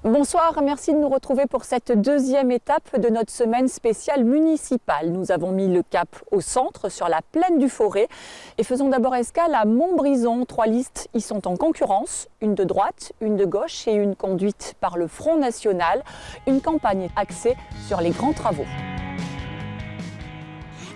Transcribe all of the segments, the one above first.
Bonsoir, merci de nous retrouver pour cette deuxième étape de notre semaine spéciale municipale. Nous avons mis le cap au centre, sur la plaine du Forêt, et faisons d'abord escale à Montbrison. 3 listes y sont en concurrence, une de droite, une de gauche et une conduite par le Front National. Une campagne axée sur les grands travaux.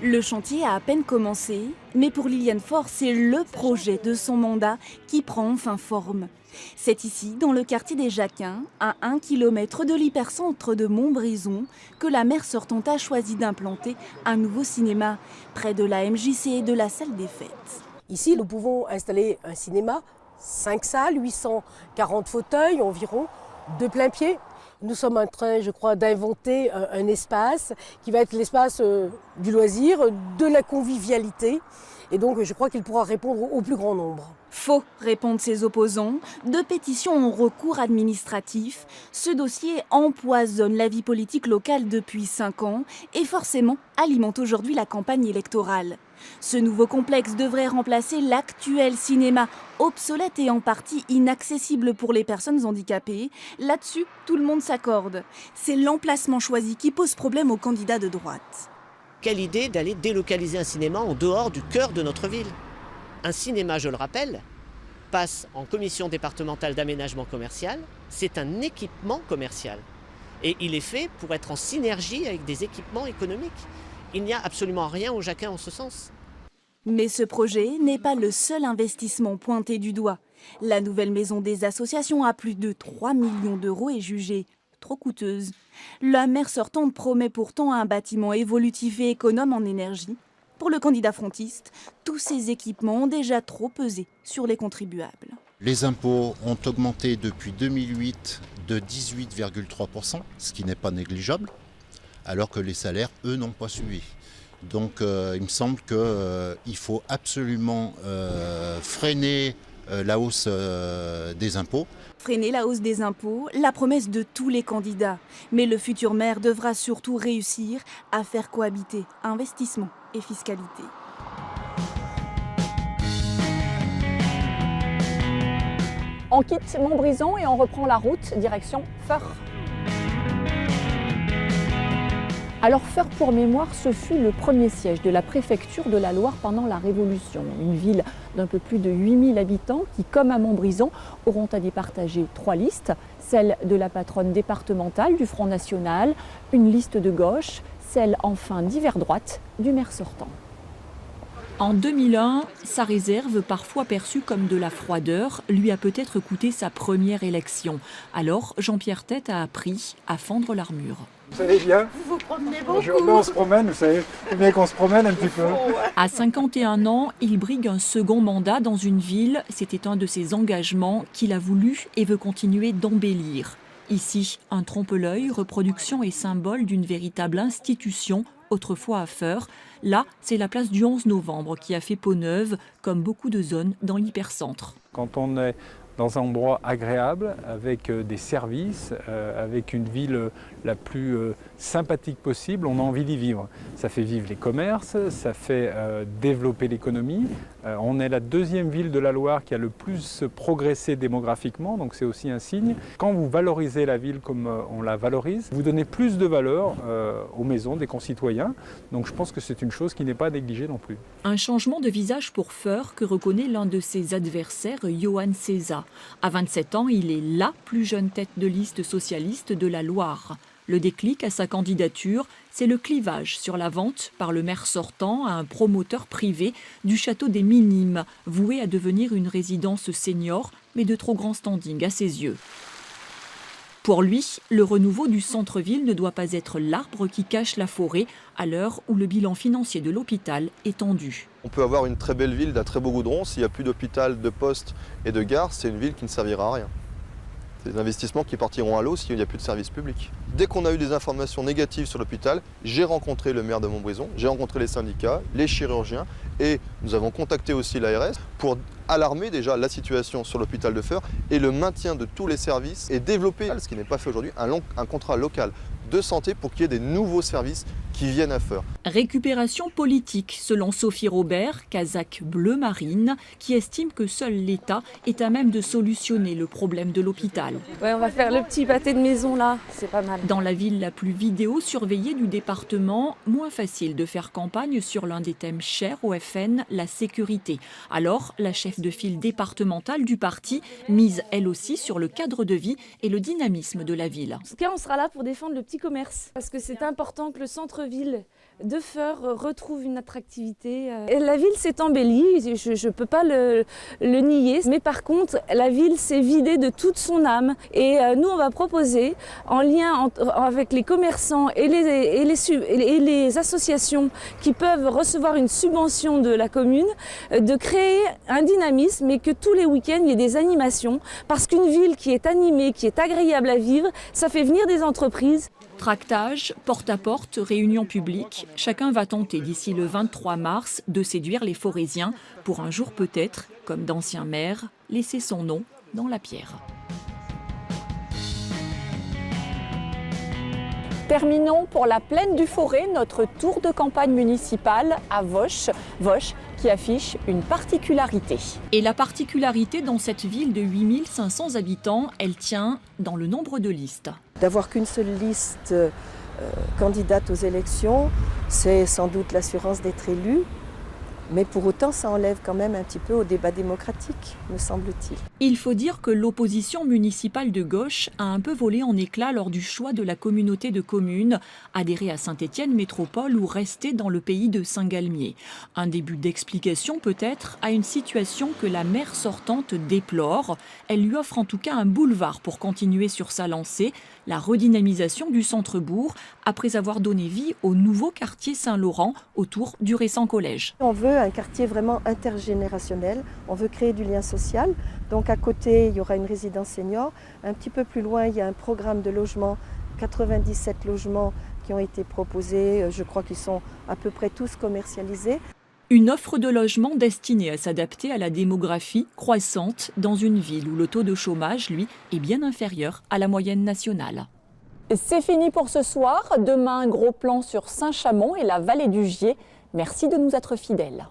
Le chantier a à peine commencé, mais pour Liliane Faure, c'est le projet de son mandat qui prend enfin forme. C'est ici, dans le quartier des Jacquins, à 1 km de l'hypercentre de Montbrison, que la maire sortante a choisi d'implanter un nouveau cinéma, près de la MJC et de la salle des fêtes. Ici, nous pouvons installer un cinéma, 5 salles, 840 fauteuils environ, de plein pied. Nous sommes en train, je crois, d'inventer un espace qui va être l'espace du loisir, de la convivialité. Et donc, je crois qu'il pourra répondre au plus grand nombre. Faux, répondent ses opposants. 2 pétitions ont recours administratif. Ce dossier empoisonne la vie politique locale depuis 5 ans et forcément alimente aujourd'hui la campagne électorale. Ce nouveau complexe devrait remplacer l'actuel cinéma, obsolète et en partie inaccessible pour les personnes handicapées. Là-dessus, tout le monde s'accorde. C'est l'emplacement choisi qui pose problème aux candidats de droite. Quelle idée d'aller délocaliser un cinéma en dehors du cœur de notre ville. Un cinéma, je le rappelle, passe en commission départementale d'aménagement commercial. C'est un équipement commercial. Et il est fait pour être en synergie avec des équipements économiques. Il n'y a absolument rien au Jacquin en ce sens. Mais ce projet n'est pas le seul investissement pointé du doigt. La nouvelle maison des associations à plus de 3 millions d'euros est jugée trop coûteuse. La maire sortante promet pourtant un bâtiment évolutif et économe en énergie. Pour le candidat frontiste, tous ces équipements ont déjà trop pesé sur les contribuables. Les impôts ont augmenté depuis 2008 de 18,3%, ce qui n'est pas négligeable, alors que les salaires, eux, n'ont pas suivi. Donc il me semble qu'il faut absolument freiner la hausse des impôts. Freiner la hausse des impôts, la promesse de tous les candidats. Mais le futur maire devra surtout réussir à faire cohabiter investissement et fiscalité. On quitte Montbrison et on reprend la route direction Feurs. Alors Feurs pour mémoire, ce fut le premier siège de la préfecture de la Loire pendant la Révolution. Une ville d'un peu plus de 8000 habitants qui, comme à Montbrison, auront à départager 3 listes. Celle de la patronne départementale du Front National, une liste de gauche, celle enfin d'hiver droite du maire sortant. En 2001, sa réserve, parfois perçue comme de la froideur, lui a peut-être coûté sa première élection. Alors, Jean-Pierre Tête a appris à fendre l'armure. Vous allez bien? Vous vous promenez beaucoup. On se promène, vous savez. Il faut bien qu'on se promène un petit peu. À 51 ans, il brigue un second mandat dans une ville. C'était un de ses engagements qu'il a voulu et veut continuer d'embellir. Ici, un trompe-l'œil, reproduction et symbole d'une véritable institution, autrefois à Feurs. Là, c'est la place du 11 novembre qui a fait peau neuve, comme beaucoup de zones dans l'hypercentre. Quand on est dans un endroit agréable, avec des services, avec une ville la plus sympathique possible, on a envie d'y vivre. Ça fait vivre les commerces, ça fait développer l'économie. On est la 2e ville de la Loire qui a le plus progressé démographiquement, donc c'est aussi un signe. Quand vous valorisez la ville comme on la valorise, vous donnez plus de valeur aux maisons des concitoyens. Donc je pense que c'est une chose qui n'est pas négligée non plus. Un changement de visage pour Feurs que reconnaît l'un de ses adversaires, Johan César. À 27 ans, il est la plus jeune tête de liste socialiste de la Loire. Le déclic à sa candidature, c'est le clivage sur la vente par le maire sortant à un promoteur privé du château des Minimes, voué à devenir une résidence senior, mais de trop grand standing à ses yeux. Pour lui, le renouveau du centre-ville ne doit pas être l'arbre qui cache la forêt à l'heure où le bilan financier de l'hôpital est tendu. On peut avoir une très belle ville d'un très beau goudron. S'il n'y a plus d'hôpital, de poste et de gare, c'est une ville qui ne servira à rien. C'est des investissements qui partiront à l'eau s'il n'y a plus de services publics. Dès qu'on a eu des informations négatives sur l'hôpital, j'ai rencontré le maire de Montbrison, j'ai rencontré les syndicats, les chirurgiens et nous avons contacté aussi l'ARS pour alarmer déjà la situation sur l'hôpital de Feurs et le maintien de tous les services et développer, ce qui n'est pas fait aujourd'hui, un contrat local de santé pour qu'il y ait des nouveaux services qui viennent à Feurs. Récupération politique, selon Sophie Robert, Kazakh bleu marine, qui estime que seul l'État est à même de solutionner le problème de l'hôpital. Ouais, on va faire le petit pâté de maison là, c'est pas mal. Dans la ville la plus vidéo-surveillée du département, moins facile de faire campagne sur l'un des thèmes chers au FN, la sécurité. Alors, la chef de file départementale du parti mise elle aussi sur le cadre de vie et le dynamisme de la ville. En tout cas, on sera là pour défendre le petit commerce, parce que c'est important que le centre-ville de Feurs retrouve une attractivité. Et la ville s'est embellie, je ne peux pas le nier, mais par contre, la ville s'est vidée de toute son âme. Et nous, on va proposer, en lien avec les commerçants et les associations qui peuvent recevoir une subvention de la commune, de créer un dynamisme et que tous les week-ends, il y ait des animations. Parce qu'une ville qui est animée, qui est agréable à vivre, ça fait venir des entreprises. Tractage, porte-à-porte, réunions publiques, chacun va tenter d'ici le 23 mars de séduire les Forésiens pour un jour peut-être, comme d'anciens maires, laisser son nom dans la pierre. Terminons pour la plaine du Forêt, notre tour de campagne municipale à Vauches. Vauches qui affiche une particularité. Et la particularité dans cette ville de 8500 habitants, elle tient dans le nombre de listes. D'avoir qu'une seule liste candidate aux élections, c'est sans doute l'assurance d'être élu. Mais pour autant, ça enlève quand même un petit peu au débat démocratique, me semble-t-il. Il faut dire que l'opposition municipale de gauche a un peu volé en éclats lors du choix de la communauté de communes, adhérer à Saint-Étienne Métropole ou rester dans le pays de Saint-Galmier. Un début d'explication peut-être à une situation que la maire sortante déplore. Elle lui offre en tout cas un boulevard pour continuer sur sa lancée, la redynamisation du centre-bourg, après avoir donné vie au nouveau quartier Saint-Laurent autour du récent collège. On veut un quartier vraiment intergénérationnel, on veut créer du lien social. Donc à côté, il y aura une résidence senior. Un petit peu plus loin, il y a un programme de logement, 97 logements qui ont été proposés. Je crois qu'ils sont à peu près tous commercialisés. Une offre de logement destinée à s'adapter à la démographie croissante dans une ville où le taux de chômage, lui, est bien inférieur à la moyenne nationale. C'est fini pour ce soir. Demain, gros plan sur Saint-Chamond et la vallée du Gier. Merci de nous être fidèles.